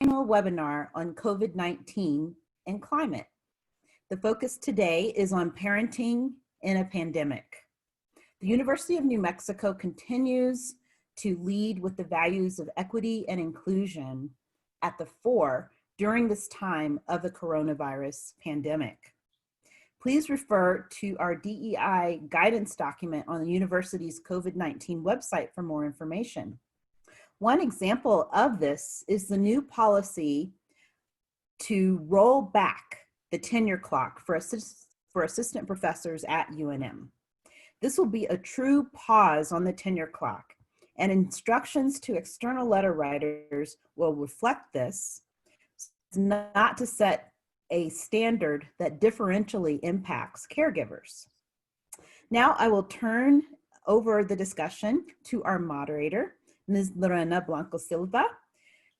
webinar on COVID-19 and climate. The focus today is on parenting in a pandemic. The University of New Mexico continues to lead with the values of equity and inclusion at the fore during this time of the coronavirus pandemic. Please refer to our DEI guidance document on the university's COVID-19 website for more information. One example of this is the new policy to roll back the tenure clock for assistant professors at UNM. This will be a true pause on the tenure clock, and instructions to external letter writers will reflect this, not to set a standard that differentially impacts caregivers. Now I will turn over the discussion to our moderator, Ms. Lorena Blanco-Silva,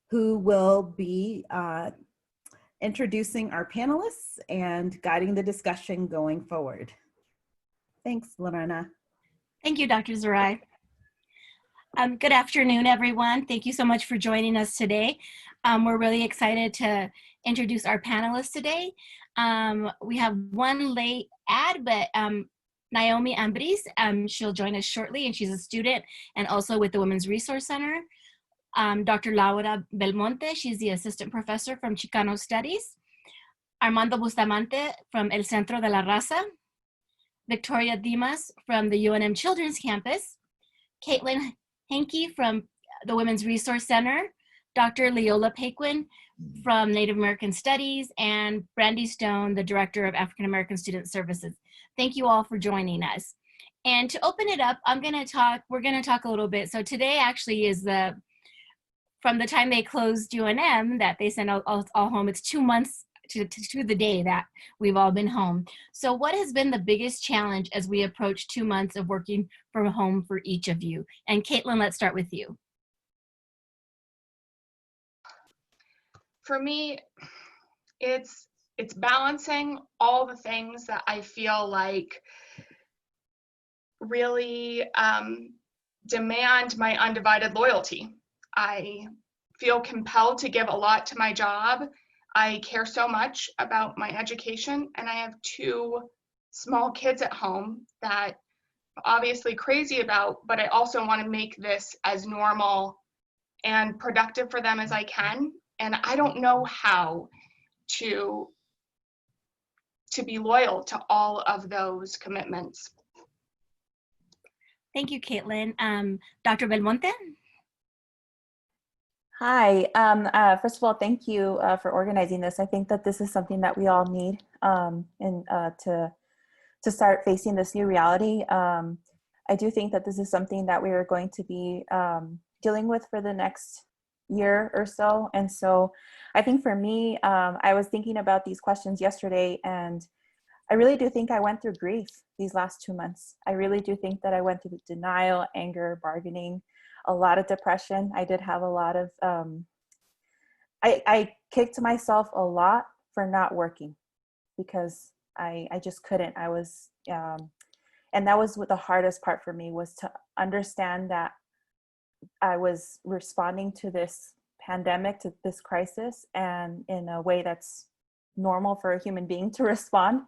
who will be introducing our panelists and guiding the discussion going forward. Thanks, Lorena. Thank you, Dr. Zerai. Good afternoon, everyone. Thank you so much for joining us today. We're really excited to introduce our panelists today. We have one late ad, but Naomi Ambriz, she'll join us shortly, and she's a student and also with the Women's Resource Center. Dr. Laura Belmonte, she's the assistant professor from Chicano Studies. Armando Bustamante from el Centro de la Raza. Victoria Dimas from the UNM Children's Campus. Caitlin Henke from the Women's Resource Center. Dr. Leola Paquin from Native American Studies, and Brandi Stone, the Director of African American Student Services. Thank you all for joining us. And to open it up, we're gonna talk a little bit. So today actually is from the time they closed UNM that they sent all home, it's 2 months to the day that we've all been home. So what has been the biggest challenge as we approach 2 months of working from home for each of you? And Caitlin, let's start with you. For me, it's balancing all the things that I feel like really demand my undivided loyalty. I feel compelled to give a lot to my job. I care so much about my education, and I have 2 small kids at home that I'm obviously crazy about, but I also want to make this as normal and productive for them as I can. And I don't know how to be loyal to all of those commitments. Thank you, Caitlin. Dr. Belmonte? Hi, first of all, thank you for organizing this. I think that this is something that we all need to start facing this new reality. I do think that this is something that we are going to be dealing with for the next year or so. And so I think for me, I was thinking about these questions yesterday, and I really do think I went through grief these last 2 months. I really do think that I went through denial, anger, bargaining, a lot of depression. I did have a lot of, I kicked myself a lot for not working because I just couldn't. I was, and that was what the hardest part for me was to understand that I was responding to this pandemic, to this crisis, and in a way that's normal for a human being to respond,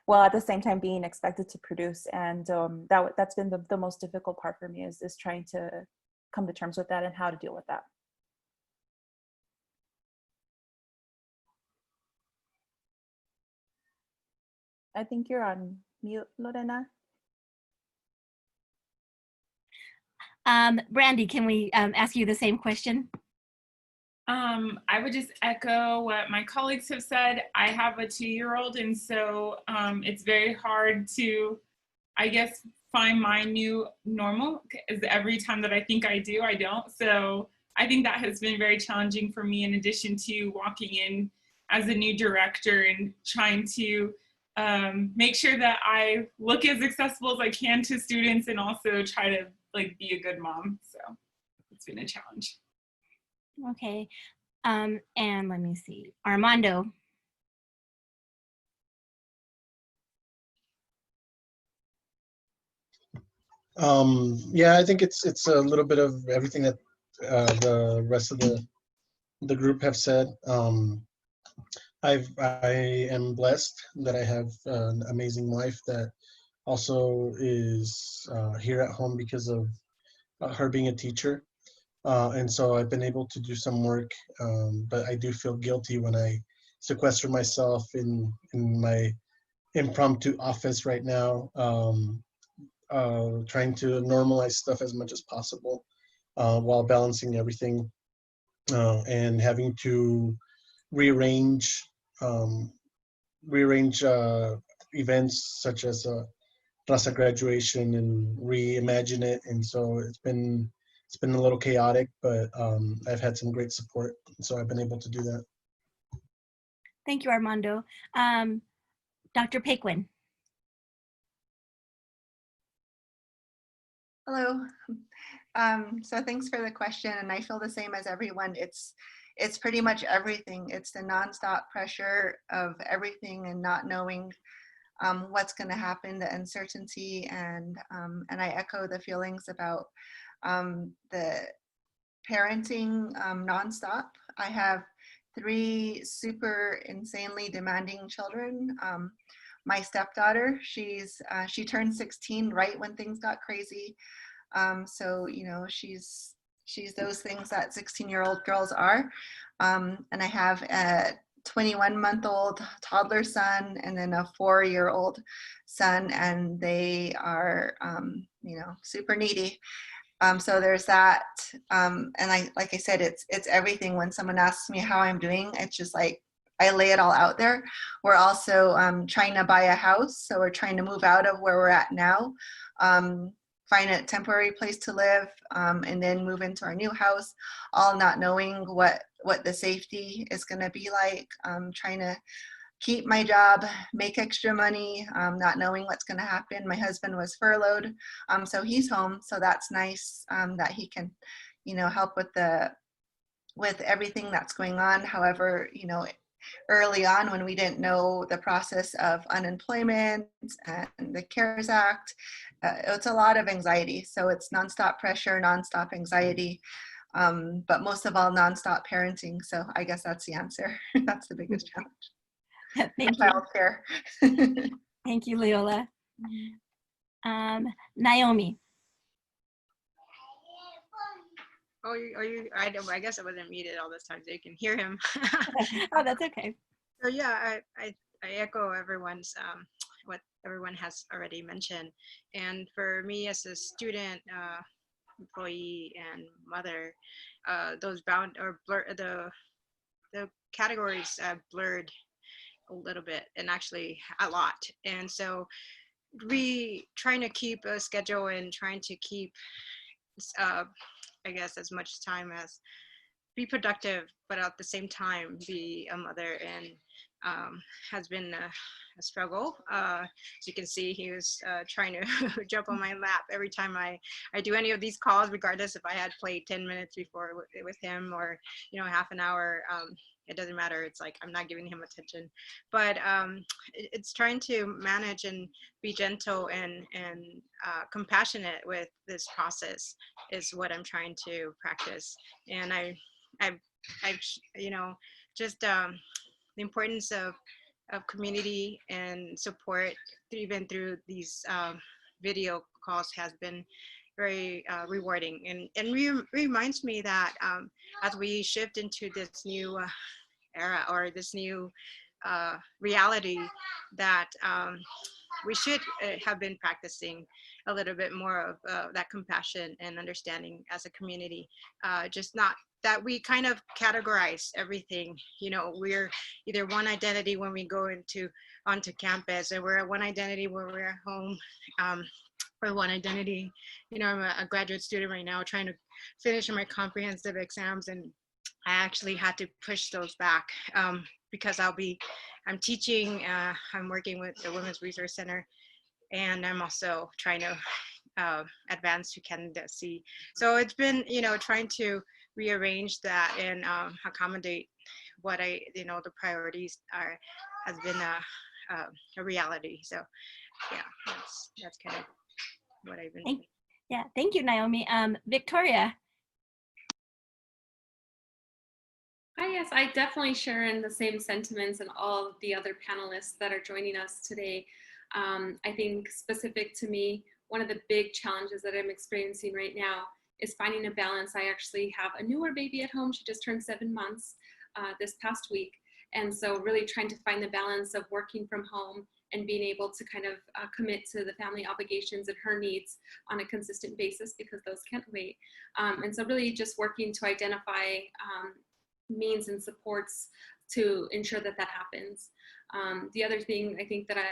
while at the same time being expected to produce. And that's been the most difficult part for me, is trying to come to terms with that and how to deal with that. I think you're on mute, Lorena. Brandi, can we ask you the same question? I would just echo what my colleagues have said. I have a 2-year-old, and so it's very hard to, I guess, find my new normal, because every time that I think I do, I don't. So I think that has been very challenging for me, in addition to walking in as a new director and trying to make sure that I look as accessible as I can to students, and also try to be a good mom. So it's been a challenge. Okay, and let me see, Armando. Yeah, I think it's a little bit of everything that the rest of the the group have said. I am blessed that I have an amazing wife that also is here at home because of her being a teacher. And so I've been able to do some work, but I do feel guilty when I sequester myself in my impromptu office right now, trying to normalize stuff as much as possible while balancing everything and having to rearrange um, events such as Raza graduation and reimagine it. And so it's been a little chaotic, but I've had some great support, so I've been able to do that. Thank you, Armando. Dr. Paquin. Hello. So thanks for the question, and I feel the same as everyone. It's pretty much everything. It's the nonstop pressure of everything and not knowing what's going to happen, the uncertainty, and I echo the feelings about the parenting nonstop. I have 3 super insanely demanding children. My stepdaughter, she turned 16 right when things got crazy. So, you know, she's those things that 16-year-old girls are. And I have a 21-month-old toddler son and then a 4-year-old son, and they are, you know, super needy. So there's that. And like I said, it's everything. When someone asks me how I'm doing, it's just like, I lay it all out there. We're also trying to buy a house. So we're trying to move out of where we're at now, find a temporary place to live, and then move into our new house, all not knowing what the safety is going to be like, trying to keep my job, make extra money, not knowing what's going to happen. My husband was furloughed, so he's home. So that's nice that he can, you know, help with everything that's going on. However, you know, early on when we didn't know the process of unemployment and the CARES Act, it's a lot of anxiety. So it's nonstop pressure, nonstop anxiety, but most of all, nonstop parenting. So I guess that's the answer. That's the biggest challenge. Thank you. Childcare. Thank you, Leola. Naomi. Oh, are you? I guess I wasn't muted all this time, so you can hear him. Oh, that's okay. So yeah, I echo everyone's what everyone has already mentioned. And for me as a student, employee, and mother, those the categories blurred a little bit, and actually a lot. And so we trying to keep a schedule and trying to keep I guess as much time as be productive, but at the same time be a mother, and has been a struggle. As you can see, he was trying to jump on my lap every time I do any of these calls, regardless if I had played 10 minutes before with him or, you know, half an hour. It doesn't matter. It's like I'm not giving him attention. But it's trying to manage and be gentle and compassionate with this process is what I'm trying to practice. And I've you know, just the importance of community and support even through these video calls has been very rewarding, and reminds me that as we shift into this new era or this new reality, that we should have been practicing a little bit more of that compassion and understanding as a community, just not that we kind of categorize everything. You know, we're either one identity when we go onto campus, or we're one identity when we're at home, or one identity. You know, I'm a graduate student right now trying to finish my comprehensive exams, and I actually had to push those back because I'm teaching, I'm working with the Women's Resource Center, and I'm also trying to advance to candidacy. So it's been, you know, trying to rearrange that and accommodate what you know, the priorities has been a reality. So yeah, that's kind of what I've been. Yeah, thank you, Naomi. Victoria. Hi, yes, I definitely share in the same sentiments and all of the other panelists that are joining us today. I think specific to me, one of the big challenges that I'm experiencing right now is finding a balance. I actually have a newer baby at home. She just turned 7 months this past week. And so really trying to find the balance of working from home and being able to kind of commit to the family obligations and her needs on a consistent basis, because those can't wait. And so really just working to identify means and supports to ensure that that happens. The other thing I think that I'm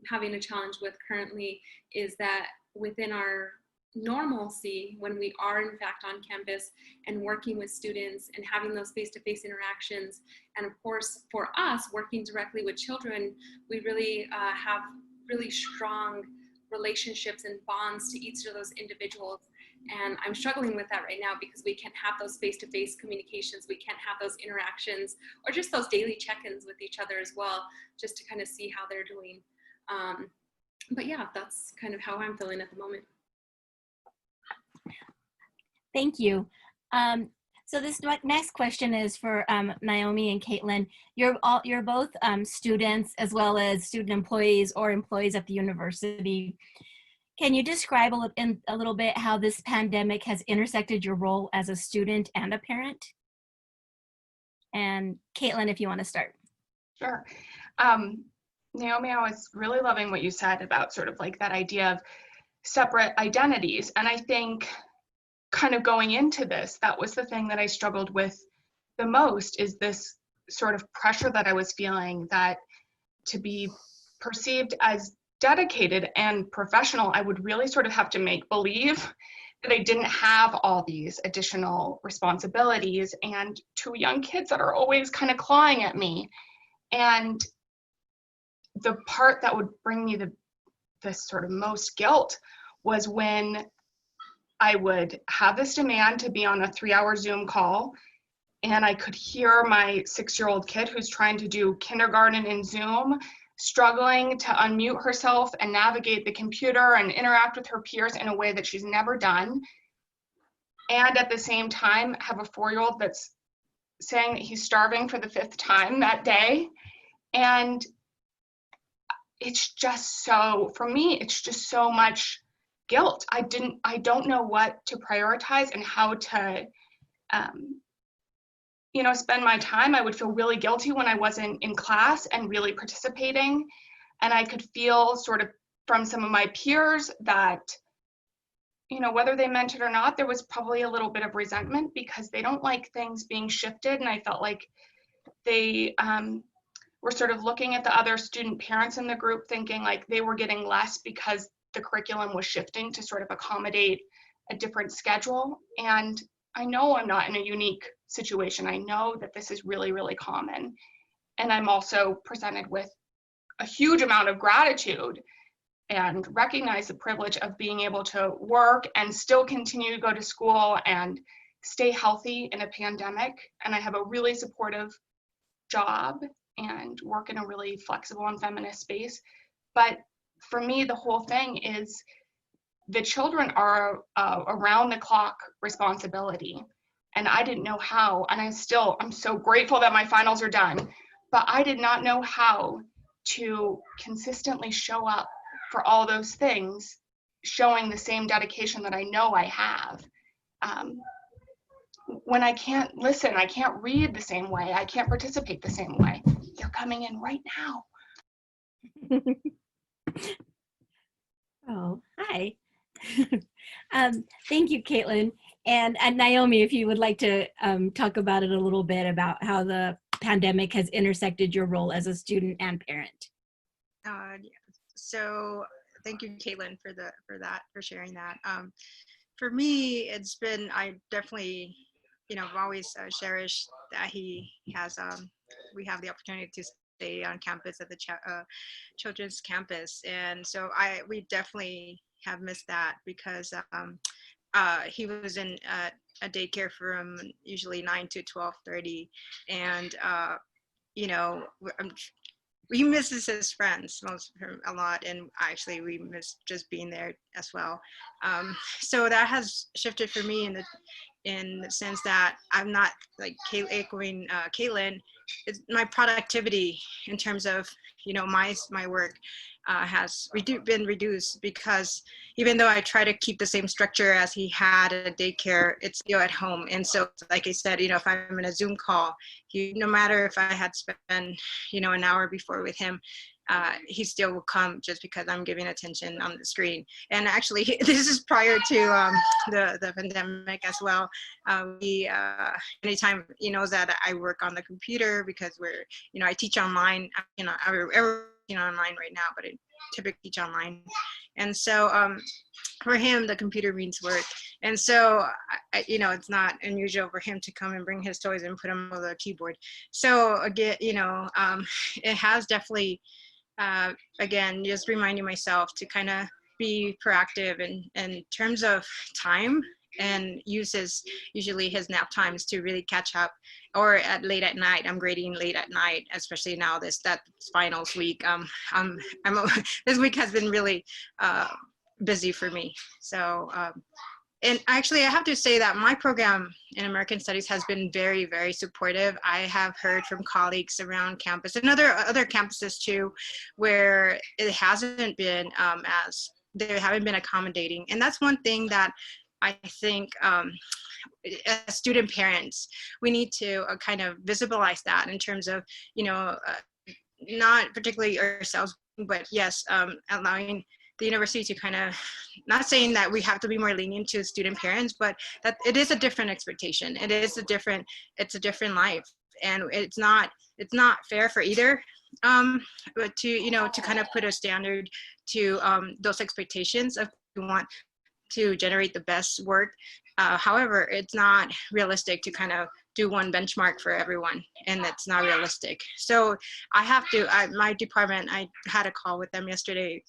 having a challenge with currently is that within our normalcy, when we are in fact on campus and working with students and having those face-to-face interactions, and of course for us working directly with children, we really have really strong relationships and bonds to each of those individuals. And I'm struggling with that right now because we can't have those face-to-face communications, we can't have those interactions, or just those daily check-ins with each other as well, just to kind of see how they're doing. But yeah, that's kind of how I'm feeling at the moment. Thank you. So this next question is for Naomi and Caitlin. You're both students as well as student employees or employees at the university. Can you describe a little bit how this pandemic has intersected your role as a student and a parent? And Caitlin, if you want to start. Sure. Naomi, I was really loving what you said about sort of like that idea of separate identities. And I think kind of going into this, that was the thing that I struggled with the most, is this sort of pressure that I was feeling, that to be perceived as dedicated and professional, I would really sort of have to make believe that I didn't have all these additional responsibilities and two young kids that are always kind of clawing at me. And the part that would bring me the sort of most guilt was when I would have this demand to be on a 3-hour Zoom call, and I could hear my 6-year-old kid who's trying to do kindergarten in Zoom struggling to unmute herself and navigate the computer and interact with her peers in a way that she's never done. And at the same time, have a 4-year-old that's saying that he's starving for the 5th time that day. And it's just so, for me, it's just so much guilt. I don't know what to prioritize and how to, spend my time. I would feel really guilty when I wasn't in class and really participating. And I could feel sort of from some of my peers that, whether they meant it or not, there was probably a little bit of resentment because they don't like things being shifted. And I felt like they were sort of looking at the other student parents in the group thinking like they were getting less because the curriculum was shifting to sort of accommodate a different schedule. And I know I'm not in a unique situation. I know that this is really, really common. And I'm also presented with a huge amount of gratitude and recognize the privilege of being able to work and still continue to go to school and stay healthy in a pandemic. And I have a really supportive job and work in a really flexible and feminist space. But for me, the whole thing is the children are around the clock responsibility. And I didn't know how, and I'm so grateful that my finals are done, but I did not know how to consistently show up for all those things, showing the same dedication that I know I have. When I can't listen, I can't read the same way, I can't participate the same way. You're coming in right now. Oh, hi. Thank you, Caitlin. And Naomi, if you would like to talk about it a little bit, about how the pandemic has intersected your role as a student and parent. Yeah. So thank you, Caitlin, for sharing that. For me, it's been, I definitely, I've always cherished that we have the opportunity to stay on campus at the children's campus. And so we definitely have missed that because he was in a daycare from usually 9 to 12:30. And, he misses his friends most of him a lot, and actually we miss just being there as well. So that has shifted for me in the sense that I'm not like echoing Caitlin. It's my productivity in terms of my work has been reduced, because even though I try to keep the same structure as he had at daycare, it's still at home. And so, like I said, if I'm in a Zoom call, no matter if I had spent an hour before with him, he still will come just because I'm giving attention on the screen. And actually, this is prior to the pandemic as well. Anytime he knows that I work on the computer, because I teach online. We're online right now, but I typically teach online. And so for him, the computer means work. And so, it's not unusual for him to come and bring his toys and put them on the keyboard. So again, it has definitely, again, just reminding myself to kind of be proactive in terms of time, and usually his nap times to really catch up, or at late at night. I'm grading late at night, especially now that finals week. This week has been really busy for me. So and actually, I have to say that my program in American Studies has been very, very supportive. I have heard from colleagues around campus and other campuses too, where it hasn't been they haven't been accommodating. And that's one thing that I think as student parents, we need to kind of visualize that in terms of, not particularly ourselves, but yes, allowing the university to kind of, not saying that we have to be more lenient to student parents, but that it is a different expectation. It's a different life, and it's not fair for either. But to kind of put a standard to those expectations of we want to generate the best work. However, it's not realistic to kind of do one benchmark for everyone, and that's not realistic. So I have to, my department, I had a call with them yesterday,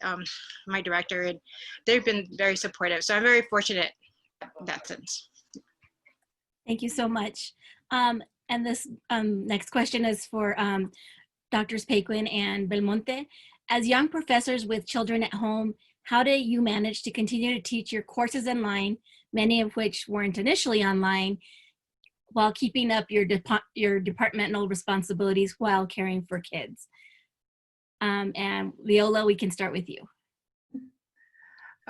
my director, and they've been very supportive. So I'm very fortunate in that sense. Thank you so much. And this next question is for Drs. Paquin and Belmonte. As young professors with children at home, how do you manage to continue to teach your courses online, many of which weren't initially online, while keeping up your departmental responsibilities while caring for kids? And Leola, we can start with you.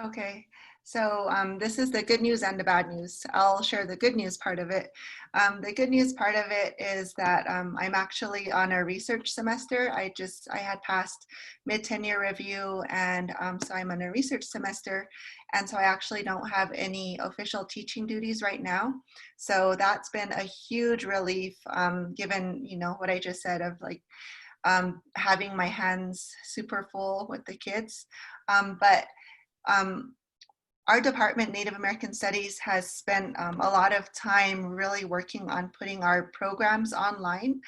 Okay, so this is the good news and the bad news. I'll share the good news part of it. The good news part of it is that I'm actually on a research semester. I had passed mid-tenure review, and so I'm on a research semester, and so I actually don't have any official teaching duties right now. So that's been a huge relief, given what I just said of like having my hands super full with the kids. But our department, Native American Studies, has spent a lot of time really working on putting our programs online.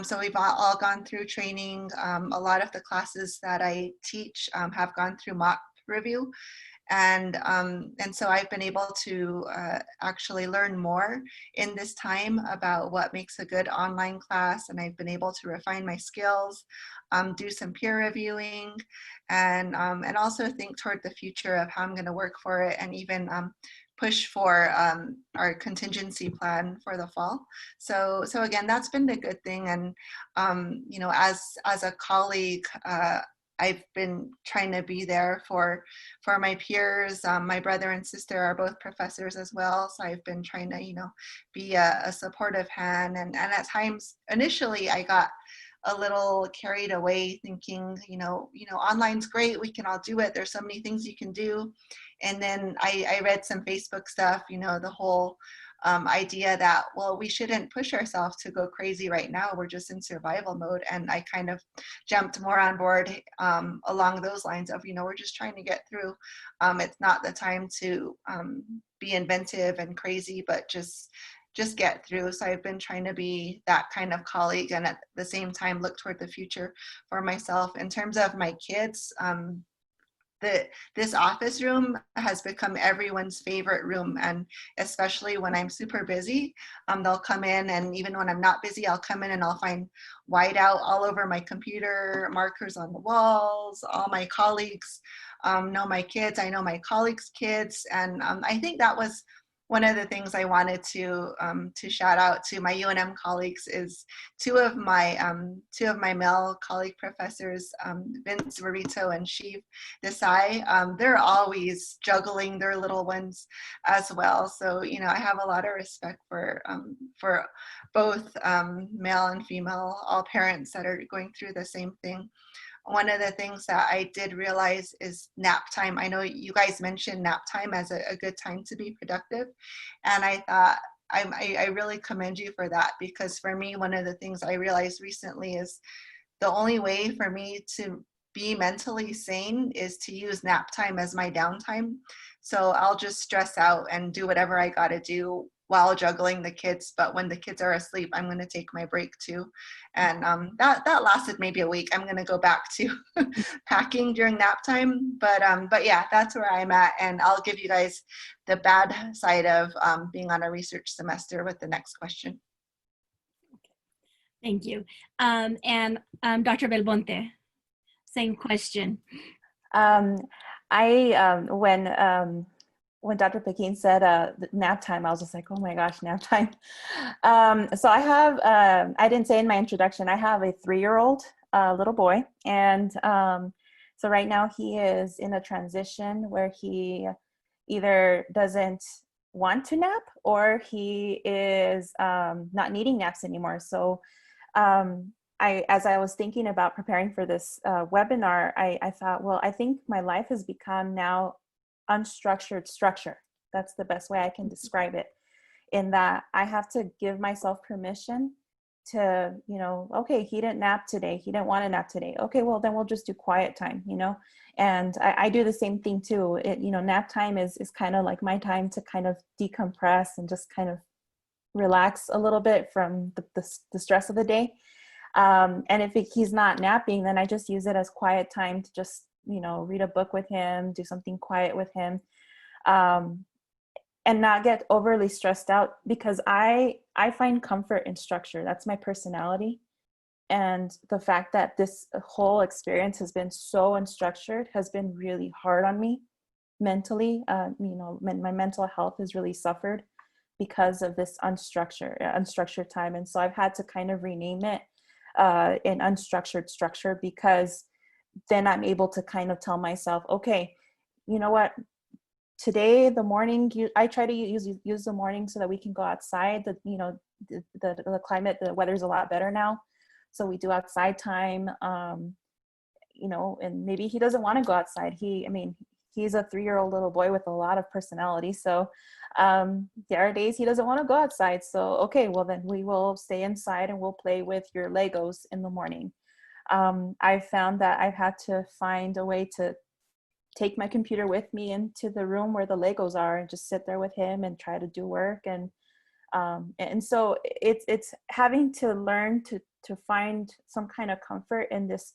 So we've all gone through training. A lot of the classes that I teach have gone through mock review. And so I've been able to actually learn more in this time about what makes a good online class, and I've been able to refine my skills, do some peer reviewing, and also think toward the future of how I'm going to work for it, and even push for our contingency plan for the fall. So again, that's been the good thing. And as a colleague, I've been trying to be there for my peers. My brother and sister are both professors as well, so I've been trying to be a supportive hand. And at times, initially, I got a little carried away thinking, online's great, we can all do it, there's so many things you can do. And then I read some Facebook stuff, the whole idea that, well, we shouldn't push ourselves to go crazy right now, we're just in survival mode. And I kind of jumped more on board along those lines of, we're just trying to get through. It's not the time to be inventive and crazy, but just get through. So I've been trying to be that kind of colleague, and at the same time look toward the future for myself. In terms of my kids, this office room has become everyone's favorite room, and especially when I'm super busy, they'll come in, and even when I'm not busy, I'll come in and I'll find whiteout all over my computer, markers on the walls. All my colleagues know my kids. I know my colleagues' kids, and I think that was one of the things I wanted to shout out to my UNM colleagues is two of my male colleague professors, Vince Verito and Shiv Desai. They're always juggling their little ones as well. So I have a lot of respect for both male and female, all parents that are going through the same thing. One of the things that I did realize is nap time. I know you guys mentioned nap time as a good time to be productive. And I thought, I really commend you for that, because for me, one of the things I realized recently is the only way for me to be mentally sane is to use nap time as my downtime. So I'll just stress out and do whatever I got to do while juggling the kids. But when the kids are asleep, I'm going to take my break too. And that lasted maybe a week. I'm going to go back to packing during nap time. But yeah, that's where I'm at. And I'll give you guys the bad side of being on a research semester with the next question. Thank you. And Dr. Belmonte, same question. When Dr. Paquin said nap time, I was just like, oh my gosh, nap time. So I have, I didn't say in my introduction, I have a 3-year-old little boy. And so right now he is in a transition where he either doesn't want to nap or he is not needing naps anymore. So as I was thinking about preparing for this webinar, I thought, well, I think my life has become now unstructured structure. That's the best way I can describe it, in that I have to give myself permission to, okay, he didn't nap today. He didn't want to nap today. Okay, well, then we'll just do quiet time, and I do the same thing too. Nap time is kind of like my time to kind of decompress and just kind of relax a little bit from the stress of the day. And if he's not napping, then I just use it as quiet time to just read a book with him, do something quiet with him, and not get overly stressed out, because I find comfort in structure. That's my personality. And the fact that this whole experience has been so unstructured has been really hard on me mentally. My mental health has really suffered because of this unstructured time. And so I've had to kind of rename it in unstructured structure, because then I'm able to kind of tell myself, okay, you know what, today, the morning, I try to use the morning so that we can go outside. The climate, the weather's a lot better now. So we do outside time, and maybe he doesn't want to go outside. He's a 3-year-old little boy with a lot of personality. So there are days he doesn't want to go outside. So, okay, well then we will stay inside and we'll play with your Legos in the morning. I've found that I've had to find a way to take my computer with me into the room where the Legos are and just sit there with him and try to do work. And so it's having to learn to find some kind of comfort in this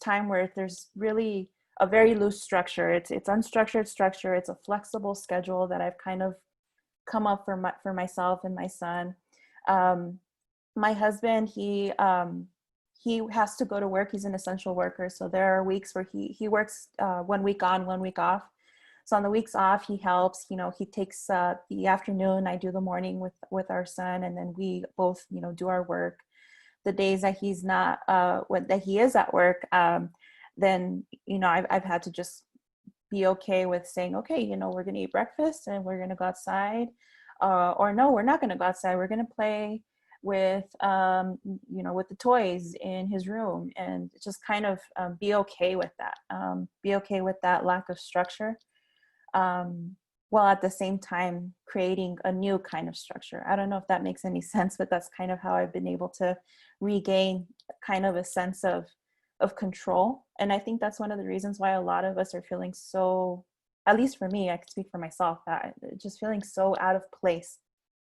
time where there's really a very loose structure. It's unstructured structure. It's a flexible schedule that I've kind of come up for myself and my son. My husband, he has to go to work. He's an essential worker. So there are weeks where he works 1 week on, 1 week off. So on the weeks off, he helps, he takes the afternoon, I do the morning with our son, and then we both, do our work. The days that he's not, that he is at work, then, I've had to just be okay with saying, okay, we're going to eat breakfast and we're going to go outside, or no, we're not going to go outside. We're going to play with, with the toys in his room, and just kind of be okay with that. Be okay with that lack of structure, while at the same time creating a new kind of structure. I don't know if that makes any sense, but that's kind of how I've been able to regain kind of a sense of control. And I think that's one of the reasons why a lot of us are feeling so, at least for me, I can speak for myself, that just feeling so out of place.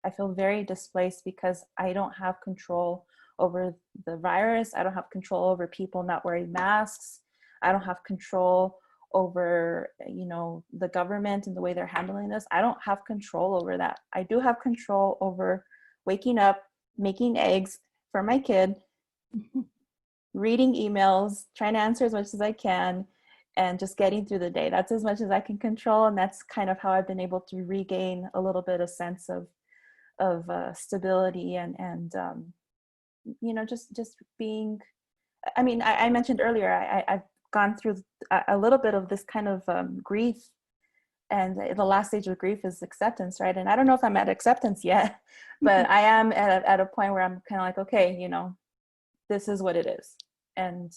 I feel very displaced because I don't have control over the virus. I don't have control over people not wearing masks. I don't have control over, you know, the government and the way they're handling this. I don't have control over that. I do have control over waking up, making eggs for my kid, reading emails, trying to answer as much as I can, and just getting through the day. That's as much as I can control. And that's kind of how I've been able to regain a little bit of sense of stability and you know, just being, I mean, I mentioned earlier, I've gone through a little bit of this kind of grief, and the last stage of grief is acceptance, right? And I don't know if I'm at acceptance yet, but I am at a point where I'm kind of like, okay, you know, this is what it is. And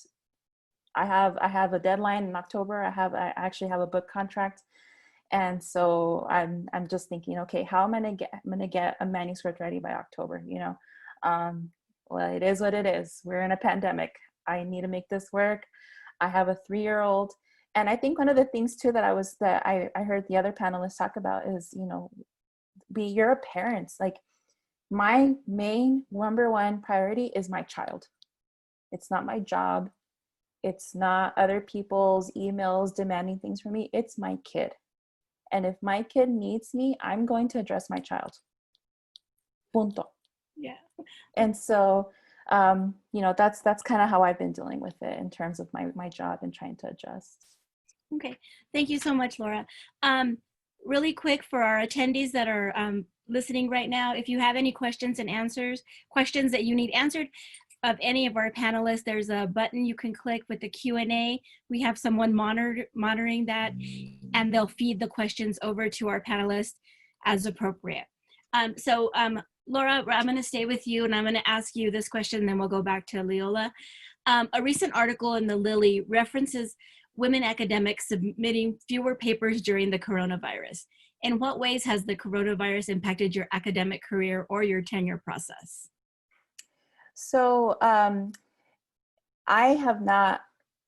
I have a deadline in October. I actually have a book contract. And so I'm just thinking, okay, how am I gonna get a manuscript ready by October, you know? Well, it is what it is. We're in a pandemic. I need to make this work. I have a 3-year-old. And I think one of the things too that I heard the other panelists talk about is, you know, you're a parent. Like, my main number one priority is my child. It's not my job. It's not other people's emails demanding things from me. It's my kid. And if my kid needs me, I'm going to address my child. Punto. Yeah. And so, you know, that's kind of how I've been dealing with it in terms of my job and trying to adjust. Okay, thank you so much, Laura. Really quick, for our attendees that are listening right now, if you have any questions that you need answered of any of our panelists, there's a button you can click with the Q&A. We have someone monitoring that, and they'll feed the questions over to our panelists as appropriate. Laura, I'm going to stay with you, and I'm going to ask you this question, and then we'll go back to Leola. A recent article in the Lily references women academics submitting fewer papers during the coronavirus. In what ways has the coronavirus impacted your academic career or your tenure process? So I have not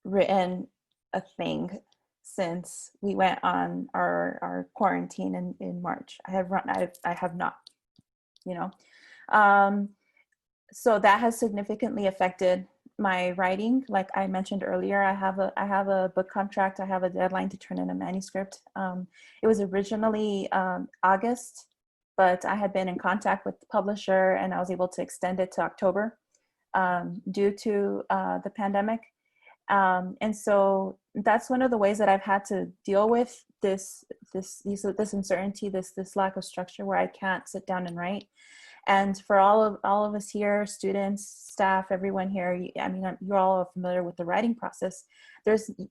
written a thing since we went on our quarantine in March. I have not, you know. So that has significantly affected my writing. Like I mentioned earlier, I have a book contract. I have a deadline to turn in a manuscript. It was originally August, but I had been in contact with the publisher and I was able to extend it to October due to the pandemic. And so that's one of the ways that I've had to deal with this uncertainty, this lack of structure where I can't sit down and write. And for all of us here, students, staff, everyone here, I mean, you're all familiar with the writing process.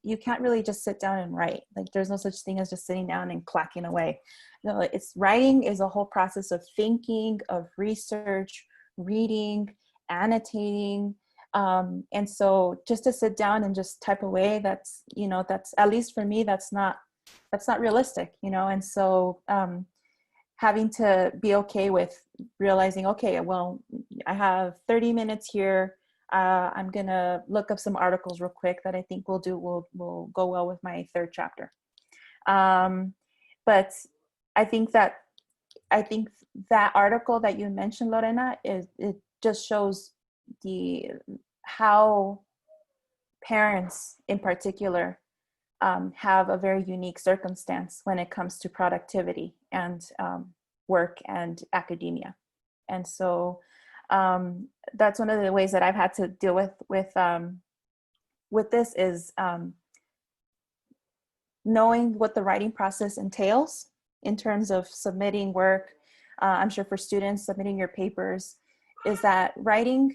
You can't really just sit down and write. Like, there's no such thing as just sitting down and clacking away. No, writing is a whole process of thinking, of research, reading, annotating. And so just to sit down and just type away, that's at least for me, that's not realistic, you know? And so, having to be okay with realizing, okay, well, I have 30 minutes here. I'm gonna look up some articles real quick that I think will go well with my 3rd chapter. But I think that article that you mentioned, Lorena, it just shows how parents in particular have a very unique circumstance when it comes to productivity and work and academia. And so that's one of the ways that I've had to deal with this is knowing what the writing process entails in terms of submitting work. I'm sure for students submitting your papers, is that writing,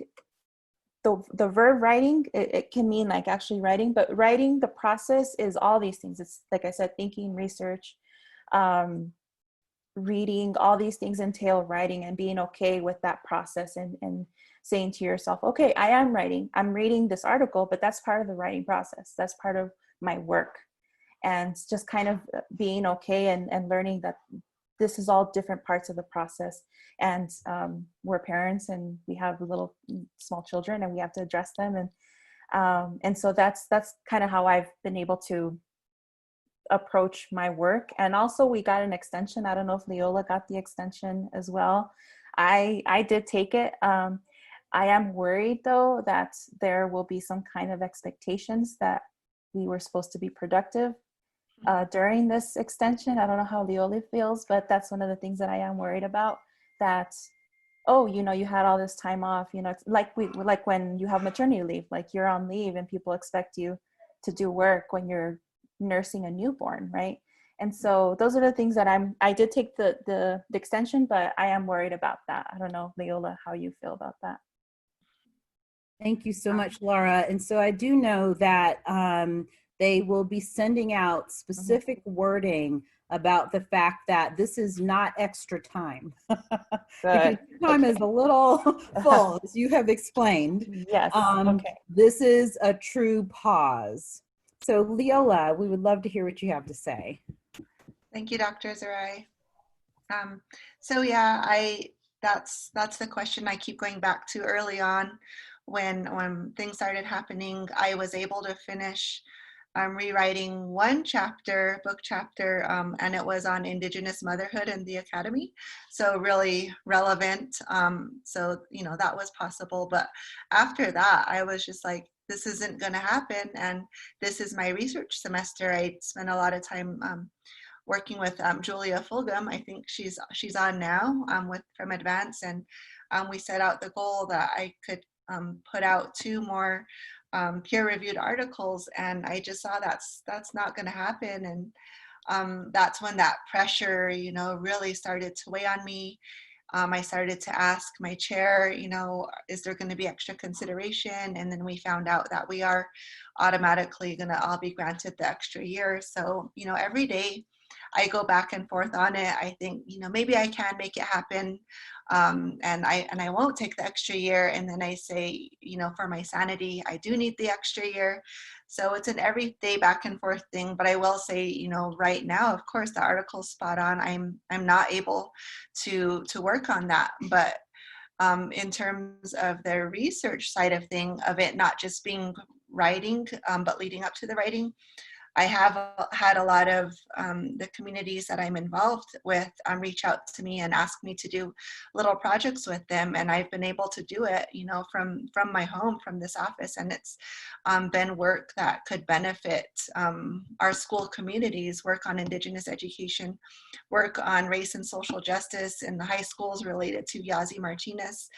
the verb writing, it can mean like actually writing, but writing, the process is all these things. It's like I said, thinking, research, reading, all these things entail writing, and being okay with that process and saying to yourself, okay, I am writing, I'm reading this article, but that's part of the writing process. That's part of my work. And just kind of being okay and learning that this is all different parts of the process. And we're parents and we have little small children and we have to address them. And so that's kind of how I've been able to approach my work. And also we got an extension. I don't know if Leola got the extension as well. I did take it. I am worried though that there will be some kind of expectations that we were supposed to be productive during this extension. I don't know how Leola feels, but that's one of the things that I am worried about, that, oh, you know, you had all this time off, you know, it's like when you have maternity leave, like you're on leave and people expect you to do work when you're nursing a newborn, right? And so those are the things that I did take the extension, but I am worried about that. I don't know, Leola, how you feel about that. Thank you so much, Laura. And so I do know that they will be sending out specific wording about the fact that this is not extra time. Because time is a little full, as you have explained. Yes. Okay. This is a true pause. So Leola, we would love to hear what you have to say. Thank you, Dr. Zerai. So yeah, that's the question I keep going back to early on. When things started happening, I was able to finish rewriting one book chapter, and it was on Indigenous motherhood in the academy. So really relevant. So, you know, that was possible. But after that, I was just like, this isn't going to happen. And this is my research semester. I spent a lot of time working with Julia Fulgham. I think she's on now from Advance. And we set out the goal that I could put out 2 more peer-reviewed articles, and I just saw that's not going to happen. And that's when that pressure, you know, really started to weigh on me. I started to ask my chair, you know, is there going to be extra consideration? And then we found out that we are automatically going to all be granted the extra year. So, you know, every day I go back and forth on it. I think, you know, maybe I can make it happen. And I won't take the extra year. And then I say, you know, for my sanity, I do need the extra year. So it's an everyday back and forth thing. But I will say, you know, right now, of course, the article's spot on. I'm not able to work on that. But in terms of the research side of it not just being writing, but leading up to the writing, I have had a lot of the communities that I'm involved with reach out to me and ask me to do little projects with them, and I've been able to do it, you know, from my home, from this office, and it's been work that could benefit our school communities, work on Indigenous education, work on race and social justice in the high schools related to Yazi Martinez.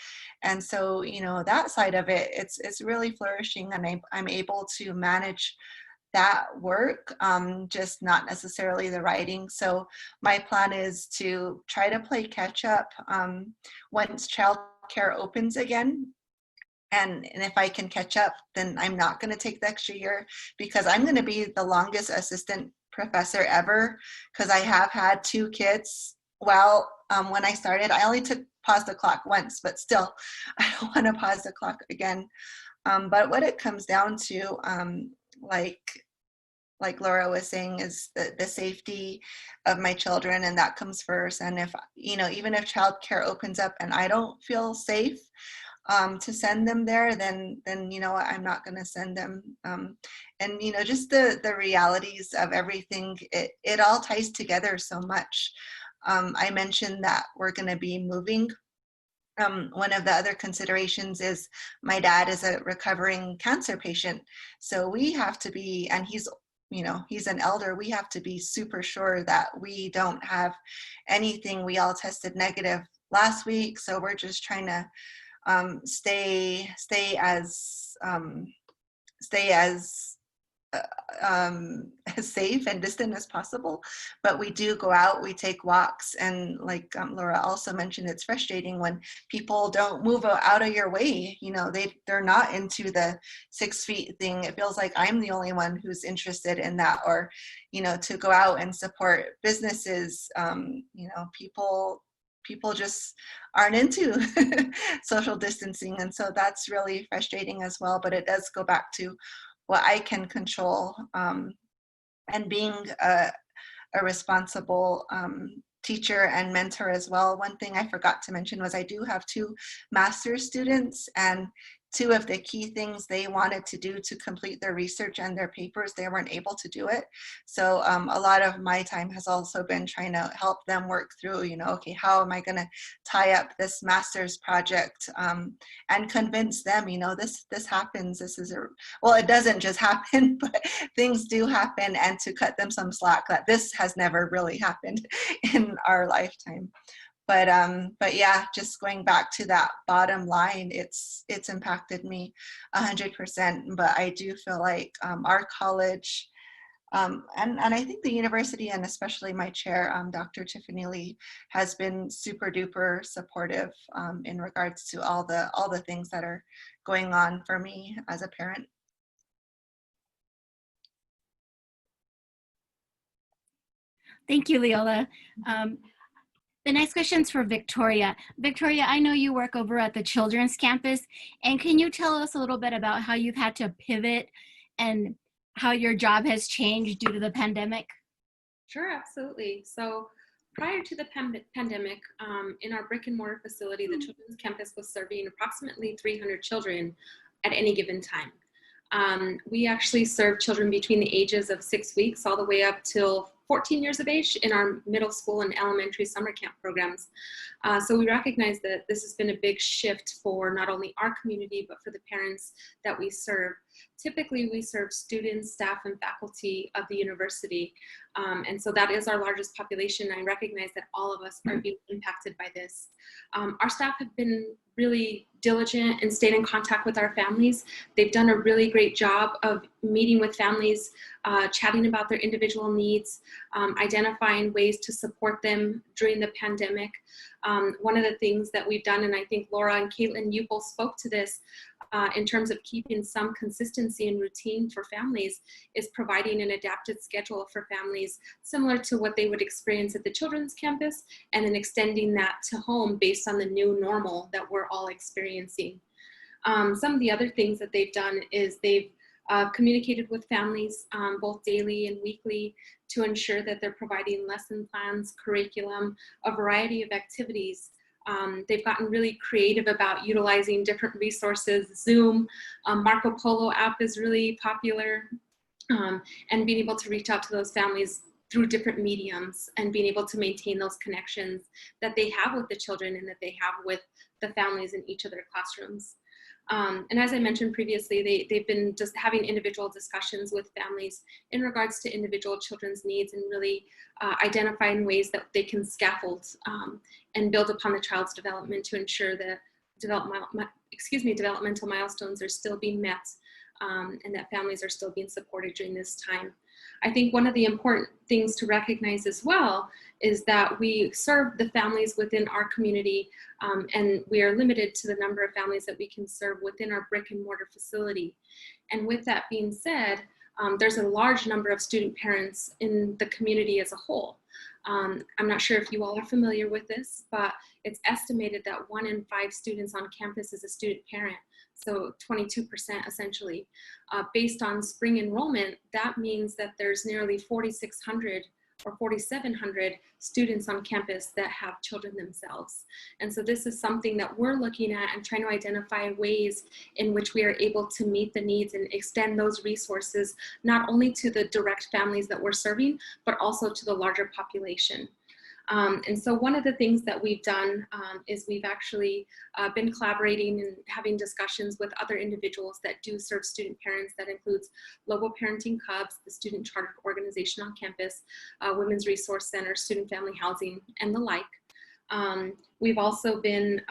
And so, you know, that side of it, it's really flourishing, and I'm able to manage that work, just not necessarily the writing. So my plan is to try to play catch up once childcare opens again. And if I can catch up, then I'm not going to take the extra year, because I'm going to be the longest assistant professor ever, because I have had 2 kids. Well, when I started, I only paused the clock once, but still, I don't want to pause the clock again. But what it comes down to, like Laura was saying, is the safety of my children, and that comes first. And if, you know, even if childcare opens up and I don't feel safe to send them there, then you know, I'm not going to send them. And you know, just the realities of everything, it all ties together so much. I mentioned that we're going to be moving. One of the other considerations is my dad is a recovering cancer patient. So we have to be, and he's an elder, we have to be super sure that we don't have anything. We all tested negative last week. So we're just trying to stay as safe and distant as possible. But we do go out, we take walks, and like Laura also mentioned, it's frustrating when people don't move out of your way. You know, they're not into the 6 feet thing. It feels like I'm the only one who's interested in that, or, you know, to go out and support businesses. You know, people just aren't into social distancing, and so that's really frustrating as well. But it does go back to what I can control, and being a responsible teacher and mentor as well. One thing I forgot to mention was I do have 2 master's students, and two of the key things they wanted to do to complete their research and their papers, they weren't able to do it. So a lot of my time has also been trying to help them work through, okay, how am I going to tie up this master's project and convince them, this happens. This is well, it doesn't just happen, but things do happen, and to cut them some slack that this has never really happened in our lifetime. But yeah, just going back to that bottom line, it's impacted me 100%. But I do feel like our college, and I think the university, and especially my chair, Dr. Tiffany Lee, has been super duper supportive in regards to all the things that are going on for me as a parent. Thank you, Leola. The next question is for Victoria. Victoria, I know you work over at the children's campus, and can you tell us a little bit about how you've had to pivot and how your job has changed due to the pandemic? Sure, absolutely. So prior to the pandemic, in our brick and mortar facility, the children's campus was serving approximately 300 children at any given time. We actually serve children between the ages of 6 weeks all the way up till 14 years of age in our middle school and elementary summer camp programs. So we recognize that this has been a big shift for not only our community, but for the parents that we serve. Typically, we serve students, staff, and faculty of the university. And so that is our largest population. I recognize that all of us are being impacted by this. Our staff have been really diligent and stayed in contact with our families. They've done a really great job of meeting with families, chatting about their individual needs, identifying ways to support them during the pandemic. One of the things that we've done, and I think Laura and Caitlin, you both spoke to this, in terms of keeping some consistency and routine for families, is providing an adapted schedule for families similar to what they would experience at the children's campus, and then extending that to home based on the new normal that we're all experiencing. Some of the other things that they've done is they've communicated with families both daily and weekly to ensure that they're providing lesson plans, curriculum, a variety of activities. They've gotten really creative about utilizing different resources. Zoom, Marco Polo app is really popular, and being able to reach out to those families through different mediums and being able to maintain those connections that they have with the children and that they have with the families in each of their classrooms. And as I mentioned previously, they've been just having individual discussions with families in regards to individual children's needs, and really identifying ways that they can scaffold and build upon the child's development to ensure that developmental milestones are still being met, and that families are still being supported during this time. I think one of the important things to recognize as well is that we serve the families within our community, and we are limited to the number of families that we can serve within our brick and mortar facility. And with that being said, there's a large number of student parents in the community as a whole. I'm not sure if you all are familiar with this, but it's estimated that 1 in 5 students on campus is a student parent, so 22% essentially. Based on spring enrollment, that means that there's nearly 4,600 or 4,700 students on campus that have children themselves. And so this is something that we're looking at and trying to identify ways in which we are able to meet the needs and extend those resources, not only to the direct families that we're serving, but also to the larger population. And so one of the things that we've done is we've actually been collaborating and having discussions with other individuals that do serve student parents. That includes Global Parenting Cubs, the student charter organization on campus, Women's Resource Center, Student Family Housing, and the like. We've also been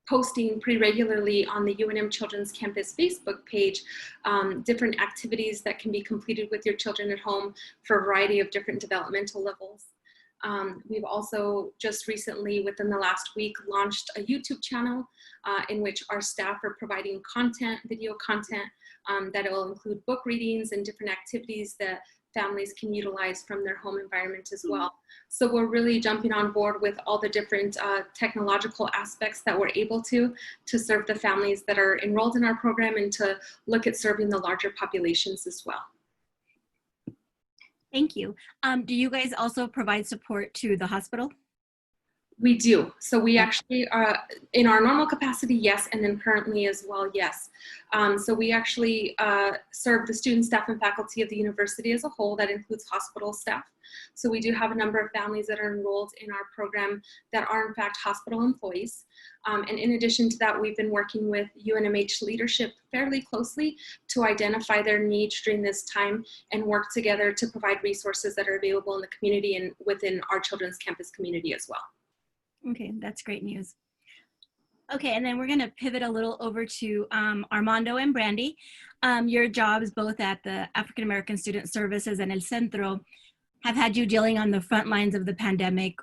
posting pretty regularly on the UNM Children's Campus Facebook page different activities that can be completed with your children at home for a variety of different developmental levels. We've also just recently, within the last week, launched a YouTube channel in which our staff are providing content, video content, that will include book readings and different activities that families can utilize from their home environment as well. So we're really jumping on board with all the different technological aspects that we're able to serve the families that are enrolled in our program and to look at serving the larger populations as well. Thank you. Do you guys also provide support to the hospital? We do. So we actually, in our normal capacity, yes, and then currently as well, yes. So we actually serve the student, staff, and faculty of the university as a whole. That includes hospital staff. So we do have a number of families that are enrolled in our program that are in fact hospital employees. And in addition to that, we've been working with UNMH leadership fairly closely to identify their needs during this time and work together to provide resources that are available in the community and within our children's campus community as well. Okay, that's great news. Okay, and then we're going to pivot a little over to Armando and Brandi. Your jobs both at the African American Student Services and El Centro have had you dealing on the front lines of the pandemic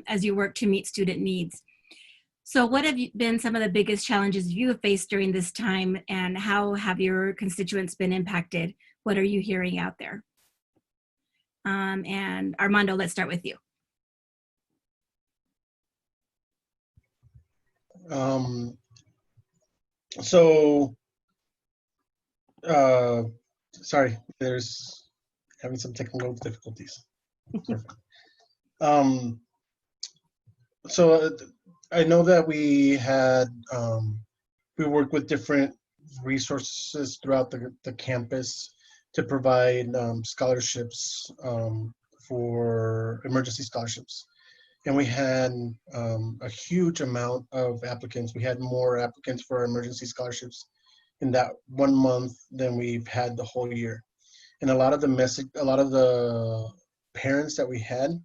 as you work to meet student needs. So what have been some of the biggest challenges you have faced during this time, and how have your constituents been impacted? What are you hearing out there? And Armando, let's start with you. Sorry, there's having some technical difficulties. So I know that we had, we worked with different resources throughout the campus to provide scholarships for emergency scholarships. And we had a huge amount of applicants. We had more applicants for our emergency scholarships in that 1 month than we've had the whole year. And a lot of the parents that we had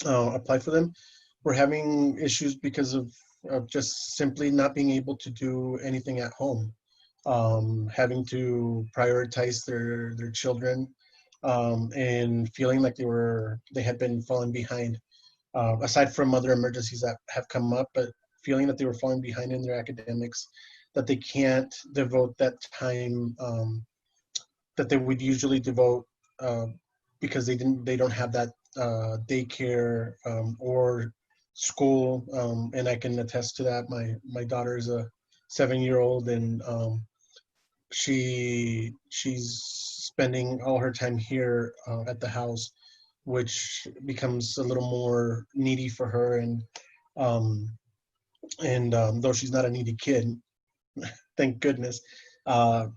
apply for them were having issues because of just simply not being able to do anything at home, having to prioritize their children, and feeling like they had been falling behind. Aside from other emergencies that have come up, but feeling that they were falling behind in their academics, that they can't devote that time that they would usually devote because they don't have that daycare or school. And I can attest to that. My daughter is a 7-year-old, and she's spending all her time here at the house, which becomes a little more needy for her. And though she's not a needy kid, thank goodness,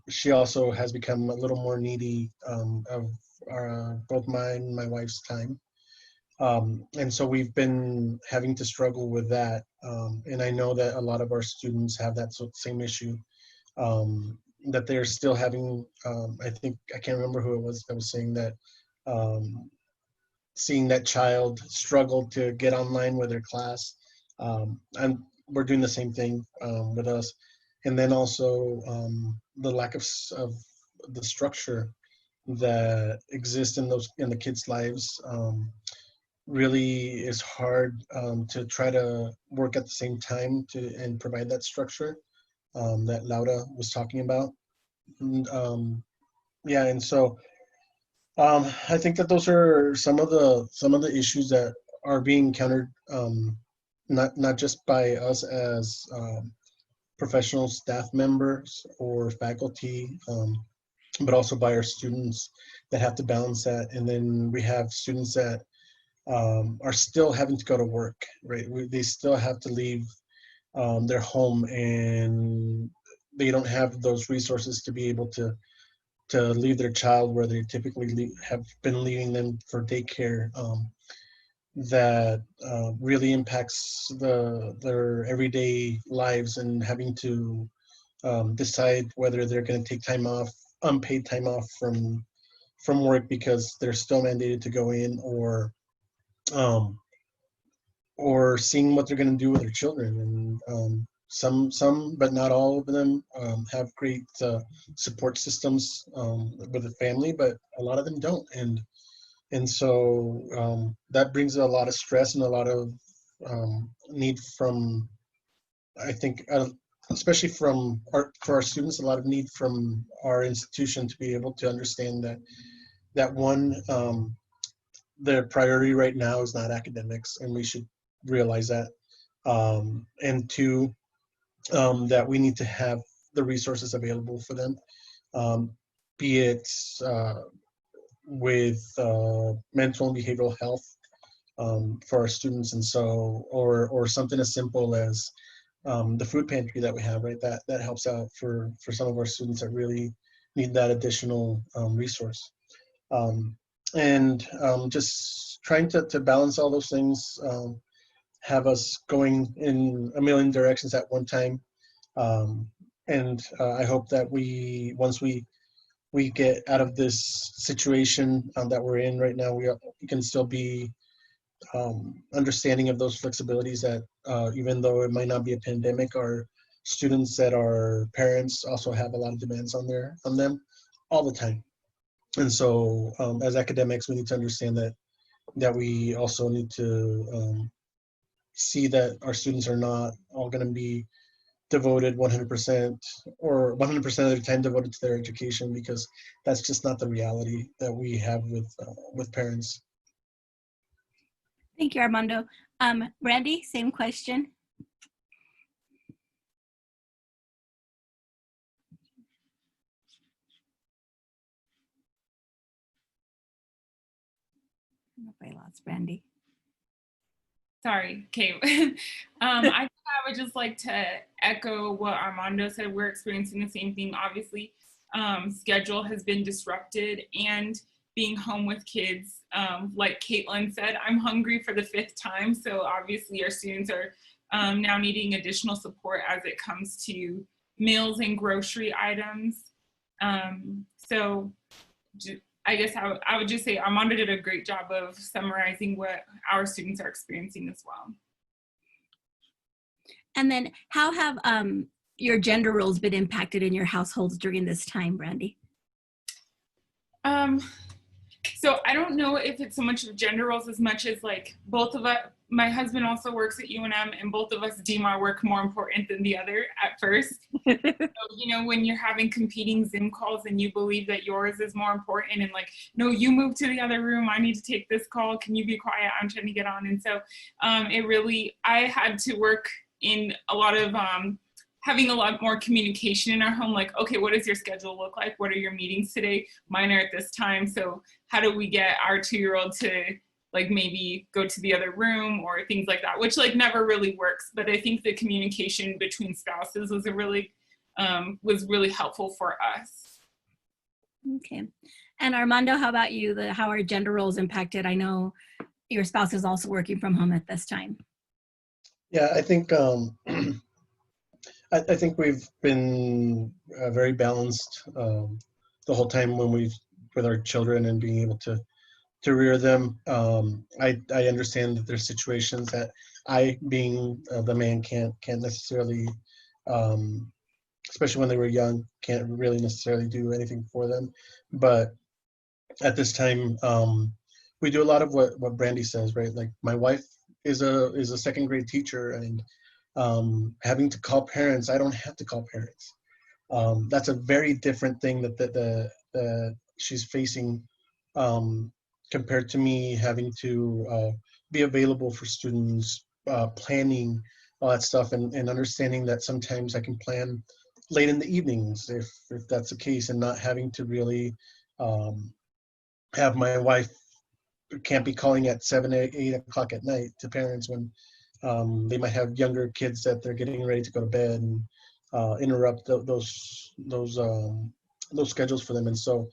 she also has become a little more needy of both mine and my wife's time. And so we've been having to struggle with that. And I know that a lot of our students have that same issue, that they're still having, I can't remember who it was that was saying that, seeing that child struggle to get online with their class. And we're doing the same thing with us. And then also the lack of the structure that exists in the kids' lives really is hard to try to work at the same time and provide that structure that Laura was talking about. And, and so I think that those are some of the issues that are being encountered, not just by us as professional staff members or faculty, but also by our students that have to balance that. And then we have students that are still having to go to work, right? They still have to leave their home, and they don't have those resources to be able to leave their child where they typically have been leaving them for daycare. That really impacts their everyday lives, and having to decide whether they're going to take time off, unpaid time off from work because they're still mandated to go in, or seeing what they're going to do with their children. And some, but not all of them, have great support systems with the family, but a lot of them don't. And so that brings a lot of stress and a lot of need from, I think, especially for our students, a lot of need from our institution to be able to understand that one, their priority right now is not academics, and we should realize that. And two, that we need to have the resources available for them, be it with mental and behavioral health, for our students. And so, or something as simple as the food pantry that we have, right? That helps out for some of our students that really need that additional resource. Just trying to balance all those things, have us going in a million directions at one time. I hope that once we get out of this situation that we're in right now, we can still be understanding of those flexibilities that even though it might not be a pandemic, our students that are parents also have a lot of demands on them all the time. And so as academics, we need to understand that we also need to see that our students are not all going to be devoted 100% or 100% of their time devoted to their education, because that's just not the reality that we have with parents. Thank you, Armando. Brandi, same question. I don't know if I lost Brandi. Sorry, okay. I would just like to echo what Armando said. We're experiencing the same thing. Obviously, schedule has been disrupted, and being home with kids, like Caitlin said, I'm hungry for the 5th time. So obviously our students are now needing additional support as it comes to meals and grocery items. So I guess I would just say Armando did a great job of summarizing what our students are experiencing as well. And then how have your gender roles been impacted in your households during this time, Brandi? So I don't know if it's so much of gender roles as much as like both of us, my husband also works at UNM, and both of us deem our work more important than the other at first. So, when you're having competing Zoom calls and you believe that yours is more important, and like, no, you move to the other room, I need to take this call, can you be quiet, I'm trying to get on. And so I had to work in a lot of having a lot more communication in our home, like, okay, what does your schedule look like? What are your meetings today? Mine are at this time. So how do we get our 2-year-old to like maybe go to the other room or things like that, which like never really works. But I think the communication between spouses was really helpful for us. Okay. And Armando, how about you? How are gender roles impacted? I know your spouse is also working from home at this time. Yeah, I think I think we've been very balanced the whole time with our children and being able to rear them. I understand that there's situations that I, being the man, can't necessarily, especially when they were young, can't really necessarily do anything for them. But at this time, we do a lot of what Brandi says, right? Like my wife is a second grade teacher, and having to call parents, I don't have to call parents. That's a very different thing that she's facing compared to me having to be available for students, planning all that stuff, and understanding that sometimes I can plan late in the evenings if that's the case, and not having to really have my wife can't be calling at 7, 8 o'clock at night to parents when they might have younger kids that they're getting ready to go to bed, and interrupt those schedules for them. And so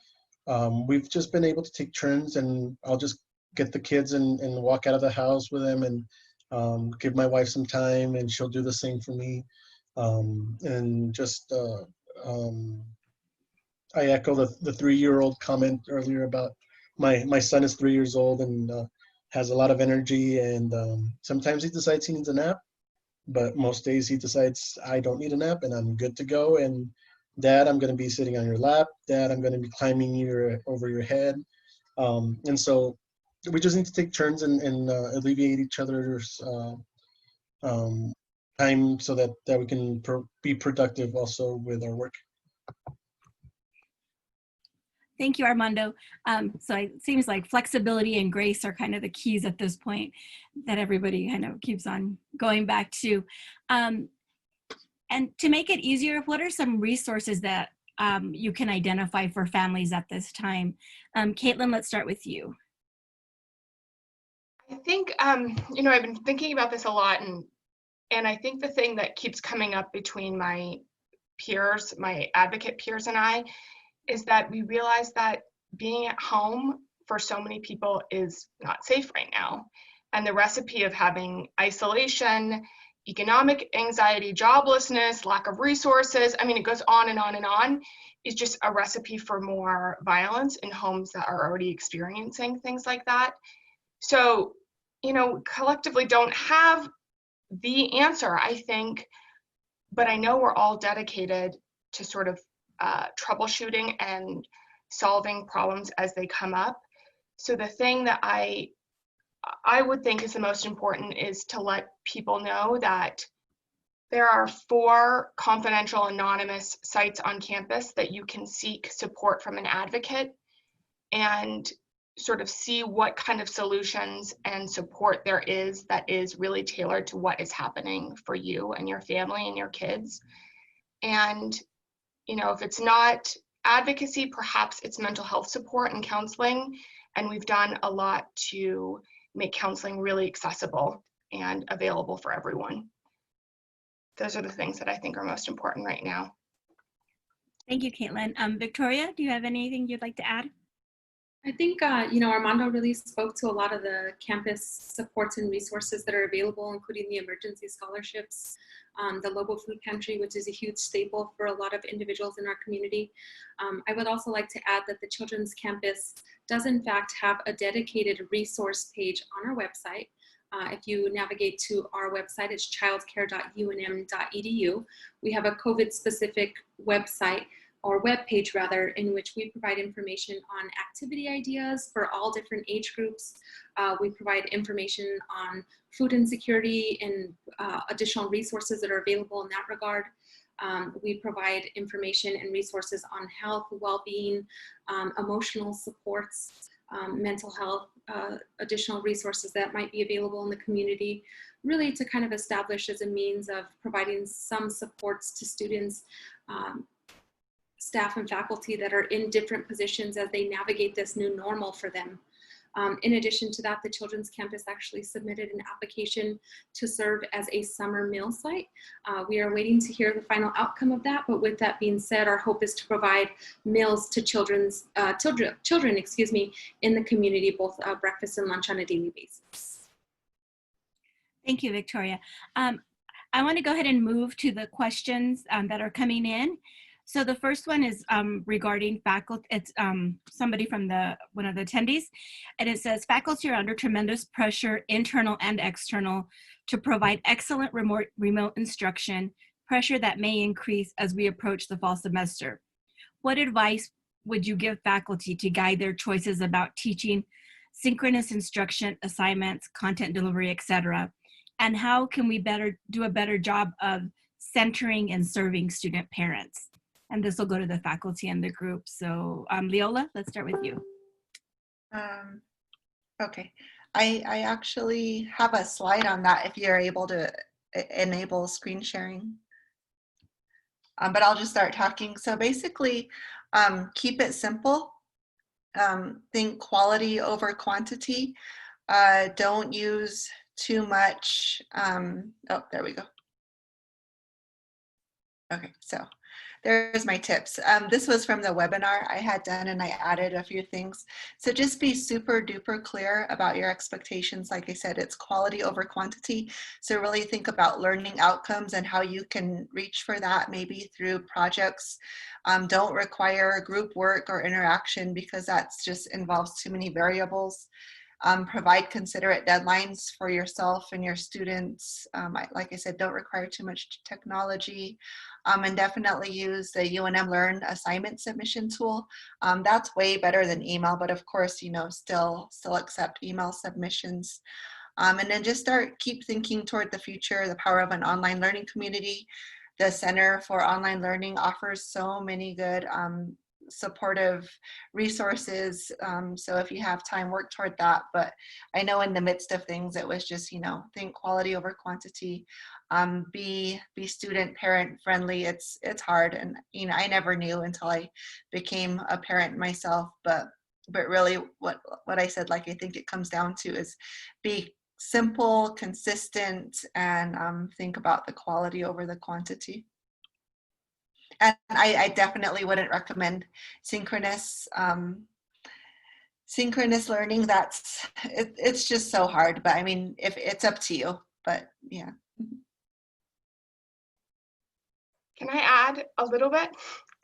we've just been able to take turns, and I'll just get the kids and walk out of the house with them, and give my wife some time, and she'll do the same for me. And just I echo the 3-year-old comment earlier about my son is 3 years old and has a lot of energy, and sometimes he decides he needs a nap, but most days he decides I don't need a nap and I'm good to go. And Dad, I'm going to be sitting on your lap. Dad, I'm going to be climbing over your head. And so we just need to take turns and alleviate each other's time so that we can be productive also with our work. Thank you, Armando. So it seems like flexibility and grace are kind of the keys at this point that everybody kind of keeps on going back to. And to make it easier, what are some resources that you can identify for families at this time? Caitlin, let's start with you. I think, I've been thinking about this a lot, and I think the thing that keeps coming up between my peers, my advocate peers and I, is that we realize that being at home for so many people is not safe right now. And the recipe of having isolation, economic anxiety, joblessness, lack of resources, I mean, it goes on and on and on, is just a recipe for more violence in homes that are already experiencing things like that. So, collectively don't have the answer, I think, but I know we're all dedicated to sort of troubleshooting and solving problems as they come up. So the thing that I would think is the most important is to let people know that there are 4 confidential anonymous sites on campus that you can seek support from an advocate and sort of see what kind of solutions and support there is that is really tailored to what is happening for you and your family and your kids. And, if it's not advocacy, perhaps it's mental health support and counseling. And we've done a lot to make counseling really accessible and available for everyone. Those are the things that I think are most important right now. Thank you, Caitlin. Victoria, do you have anything you'd like to add? I think, Armando really spoke to a lot of the campus supports and resources that are available, including the emergency scholarships, the Lobo Food Pantry, which is a huge staple for a lot of individuals in our community. I would also like to add that the Children's Campus does in fact have a dedicated resource page on our website. If you navigate to our website, it's childcare.unm.edu. We have a COVID-specific website, or web page rather, in which we provide information on activity ideas for all different age groups. We provide information on food insecurity and additional resources that are available in that regard. We provide information and resources on health, well-being, emotional supports, mental health, additional resources that might be available in the community, really to kind of establish as a means of providing some supports to students, staff and faculty that are in different positions as they navigate this new normal for them. In addition to that, the Children's Campus actually submitted an application to serve as a summer meal site. We are waiting to hear the final outcome of that, but with that being said, our hope is to provide meals to children, in the community, both breakfast and lunch on a daily basis. Thank you, Victoria. I want to go ahead and move to the questions that are coming in. So the first one is regarding faculty. It's somebody from one of the attendees, and it says, faculty are under tremendous pressure, internal and external, to provide excellent remote instruction, pressure that may increase as we approach the fall semester. What advice would you give faculty to guide their choices about teaching, synchronous instruction, assignments, content delivery, etc.? And how can we do a better job of centering and serving student parents? And this will go to the faculty and the group. So Leola, let's start with you. Okay, I actually have a slide on that if you're able to enable screen sharing. But I'll just start talking. So basically, keep it simple. Think quality over quantity. Don't use too much. Oh, there we go. Okay, so there's my tips. This was from the webinar I had done, and I added a few things. So just be super duper clear about your expectations. Like I said, it's quality over quantity. So really think about learning outcomes and how you can reach for that, maybe through projects. Don't require group work or interaction because that's just involves too many variables. Provide considerate deadlines for yourself and your students. Like I said, don't require too much technology. And definitely use the UNM Learn assignment submission tool. That's way better than email, but of course, still accept email submissions. And then just keep thinking toward the future, the power of an online learning community. The Center for Online Learning offers so many good supportive resources. So if you have time, work toward that. But I know in the midst of things, it was just, think quality over quantity. Be student parent friendly. It's hard. And, I never knew until I became a parent myself, but But really what I said, like, I think it comes down to is be simple, consistent, and think about the quality over the quantity. And I definitely wouldn't recommend synchronous learning. It's just so hard. But I mean, if it's up to you, but yeah. Can I add a little bit?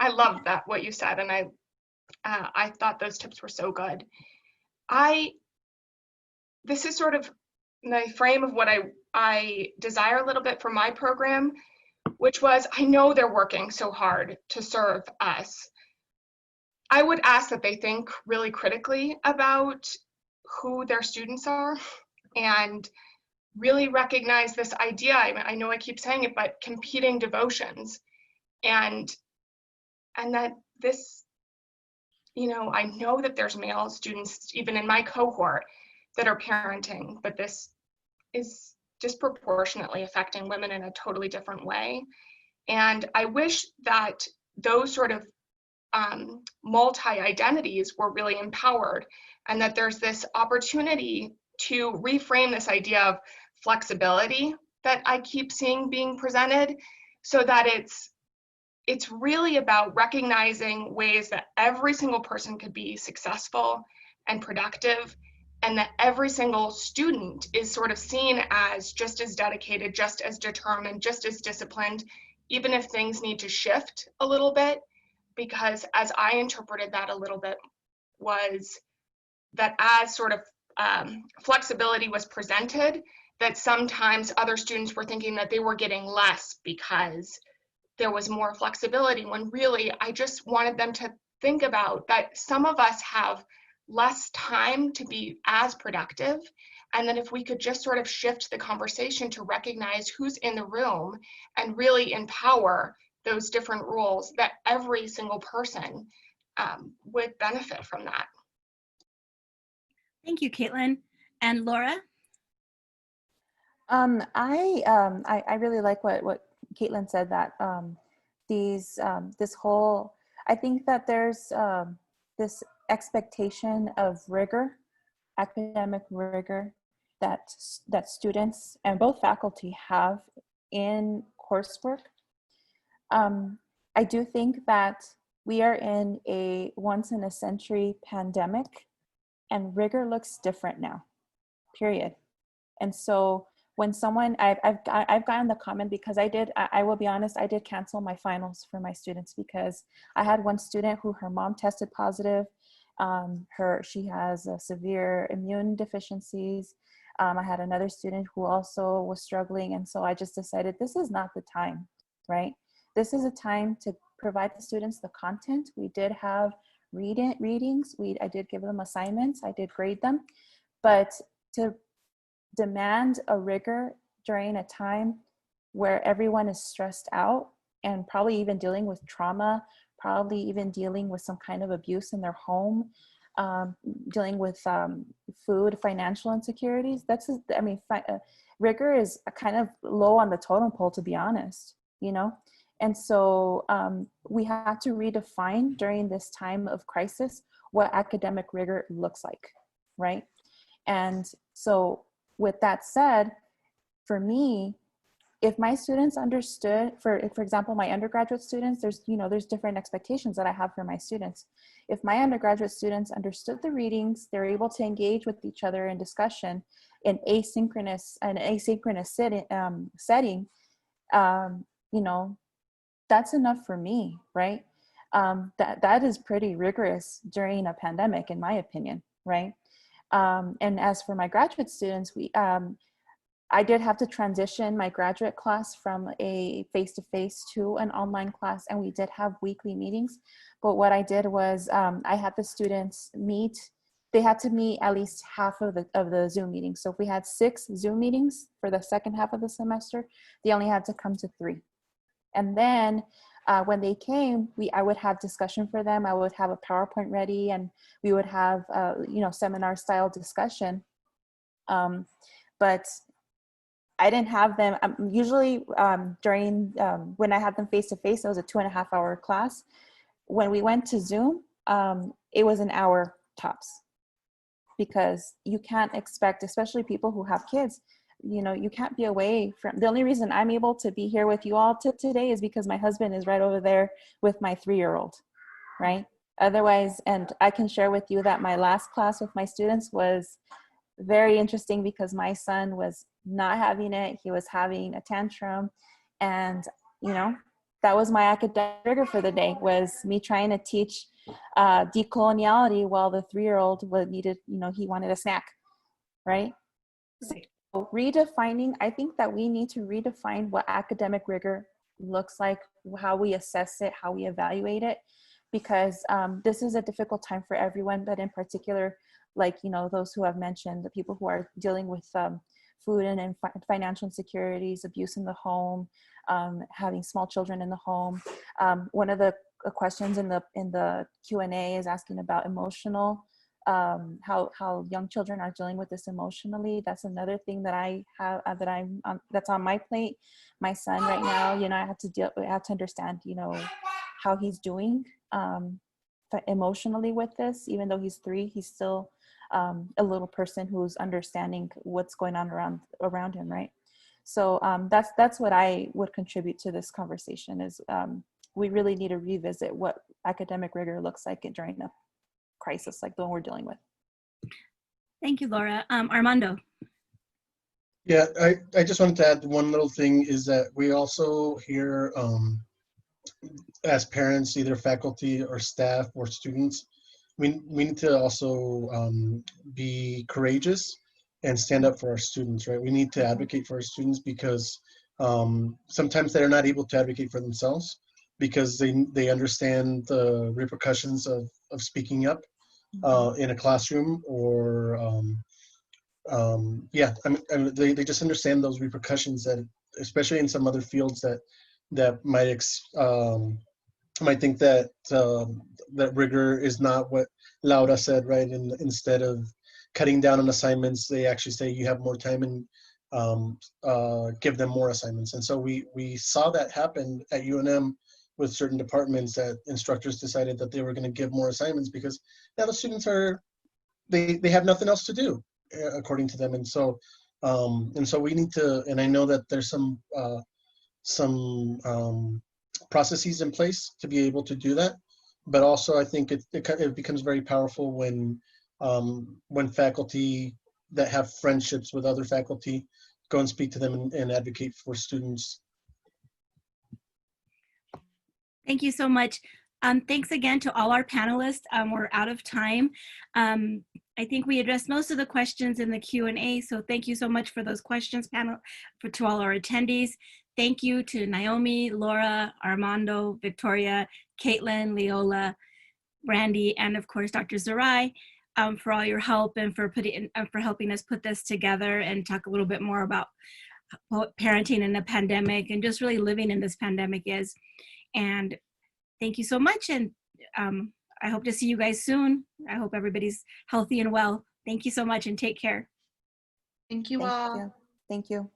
I love that, what you said, and I thought those tips were so good. This is sort of the frame of what I desire a little bit for my program, which was, I know they're working so hard to serve us. I would ask that they think really critically about who their students are and really recognize this idea. I know I keep saying it, but competing devotions, and that this, I know that there's male students, even in my cohort, that are parenting, but this is disproportionately affecting women in a totally different way. And I wish that those sort of multi-identities were really empowered, and that there's this opportunity to reframe this idea of flexibility that I keep seeing being presented, so that it's really about recognizing ways that every single person could be successful and productive, and that every single student is sort of seen as just as dedicated, just as determined, just as disciplined, even if things need to shift a little bit. Because as I interpreted that a little bit, was that as sort of flexibility was presented, that sometimes other students were thinking that they were getting less because there was more flexibility, when really I just wanted them to think about that some of us have less time to be as productive, and that if we could just sort of shift the conversation to recognize who's in the room and really empower those different roles, that every single person would benefit from that. Thank you, Caitlin. And Laura? I really like what Caitlin said, that this whole, I think that there's this expectation of rigor, academic rigor, that students and both faculty have in coursework. I do think that we are in a once in a century pandemic, and rigor looks different now, period. And so when someone, I've gotten the comment, because I will be honest, I did cancel my finals for my students, because I had one student who her mom tested positive. She has severe immune deficiencies. I had another student who also was struggling. And so I just decided this is not the time, right? This is a time to provide the students the content. We did have readings. I did give them assignments. I did grade them. But to demand a rigor during a time where everyone is stressed out and probably even dealing with trauma, probably even dealing with some kind of abuse in their home, dealing with food, financial insecurities, rigor is a kind of low on the totem pole, to be honest, And so we have to redefine during this time of crisis what academic rigor looks like, right? And so with that said, for me, if my students understood, for example, my undergraduate students, there's different expectations that I have for my students. If my undergraduate students understood the readings, they're able to engage with each other in discussion in asynchronous setting, that's enough for me, right? That is pretty rigorous during a pandemic, in my opinion, right? And as for my graduate students, I did have to transition my graduate class from a face-to-face to an online class, and we did have weekly meetings. But what I did was I had the students meet. They had to meet at least half of the Zoom meetings. So if we had 6 Zoom meetings for the second half of the semester, they only had to come to 3. And then when they came, I would have discussion for them. I would have a PowerPoint ready, and we would have seminar-style discussion. But I didn't have them usually during when I had them face-to-face. It was a 2.5-hour class. When we went to Zoom, it was an hour tops, because you can't expect, especially people who have kids, you know, you can't be away from, the only reason I'm able to be here with you all today is because my husband is right over there with my 3-year-old, right? Otherwise, and I can share with you that my last class with my students was very interesting because my son was not having it. He was having a tantrum. And, you know, that was my academic rigor for the day, was me trying to teach decoloniality while the 3-year-old needed, you know, he wanted a snack, right? So redefining, I think that we need to redefine what academic rigor looks like, how we assess it, how we evaluate it, because this is a difficult time for everyone, but in particular, like, you know, those who have mentioned, the people who are dealing with food and financial insecurities, abuse in the home, having small children in the home. One of the questions in the Q&A is asking about emotional, how young children are dealing with this emotionally. That's another thing that I have that's on my plate. My son right now, you know, I have to understand, you know, how he's doing emotionally with this. Even though he's 3, he's still a little person who's understanding what's going on around him, right? So that's what I would contribute to this conversation, is we really need to revisit what academic rigor looks like during a crisis like the one we're dealing with. Thank you, Laura. Armando. Yeah, I just wanted to add one little thing, is that we also hear as parents, either faculty or staff or students, we need to also be courageous and stand up for our students, right? We need to advocate for our students, because sometimes they're not able to advocate for themselves because they understand the repercussions of speaking up in a classroom, or yeah, I mean, they just understand those repercussions, that especially in some other fields that might think that that rigor is not what Laura said, right? And instead of cutting down on assignments, they actually say you have more time and give them more assignments. And so we saw that happen at UNM with certain departments, that instructors decided that they were going to give more assignments because now the students they have nothing else to do, according to them. And so we need to, and I know that there's some processes in place to be able to do that, but also I think it becomes very powerful when faculty that have friendships with other faculty go and speak to them and advocate for students. Thank you so much. Thanks again to all our panelists. We're out of time. I think we addressed most of the questions in the Q&A, so thank you so much for those questions, to all our attendees. Thank you to Naomi, Laura, Armando, Victoria, Caitlin, Leola, Brandi, and of course, Dr. Zerai, for all your help and for helping us put this together and talk a little bit more about what parenting in a pandemic and just really living in this pandemic is. And thank you so much. And I hope to see you guys soon. I hope everybody's healthy and well. Thank you so much and take care. Thank you all. Thank you.